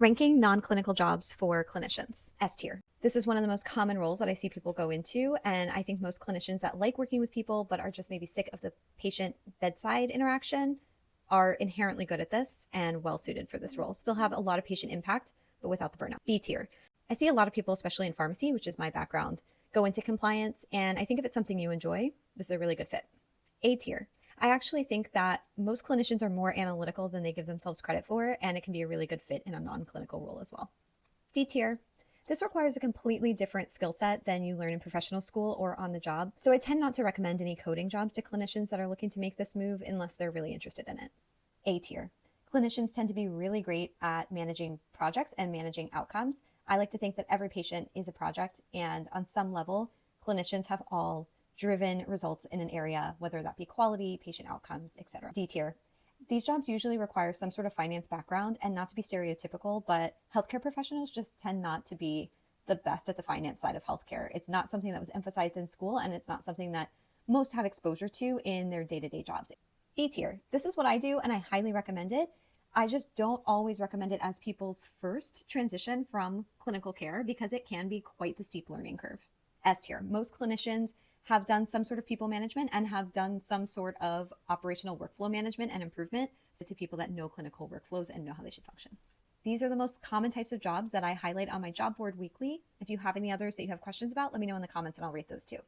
Ranking non-clinical jobs for clinicians, S tier. This is one of the most common roles that I see people go into, and I think most clinicians that like working with people but are just maybe sick of the patient bedside interaction are inherently good at this and well suited for this role. Still have a lot of patient impact, but without the burnout. B tier. I see a lot of people, especially in pharmacy, which is my background, go into compliance, and I think if it's something you enjoy, this is a really good fit. A tier. I actually think that most clinicians are more analytical than they give themselves credit for, and it can be a really good fit in a non-clinical role as well. D tier. This requires a completely different skill set than you learn in professional school or on the job, so I tend not to recommend any coding jobs to clinicians that are looking to make this move unless they're really interested in it. A tier. Clinicians tend to be really great at managing projects and managing outcomes. I like to think that every patient is a project, and on some level, clinicians have all driven results in an area, whether that be quality, patient outcomes, etc. D tier. These jobs usually require some sort of finance background, and not to be stereotypical, but healthcare professionals just tend not to be the best at the finance side of healthcare. It's not something that was emphasized in school, and it's not something that most have exposure to in their day-to-day jobs. E tier. This is what I do, and I highly recommend it. I just don't always recommend it as people's first transition from clinical care because it can be quite the steep learning curve. S tier. Most clinicians have done some sort of people management and have done some sort of operational workflow management and improvement to people that know clinical workflows and know how they should function. These are the most common types of jobs that I highlight on my job board weekly. If you have any others that you have questions about, let me know in the comments and I'll rate those too.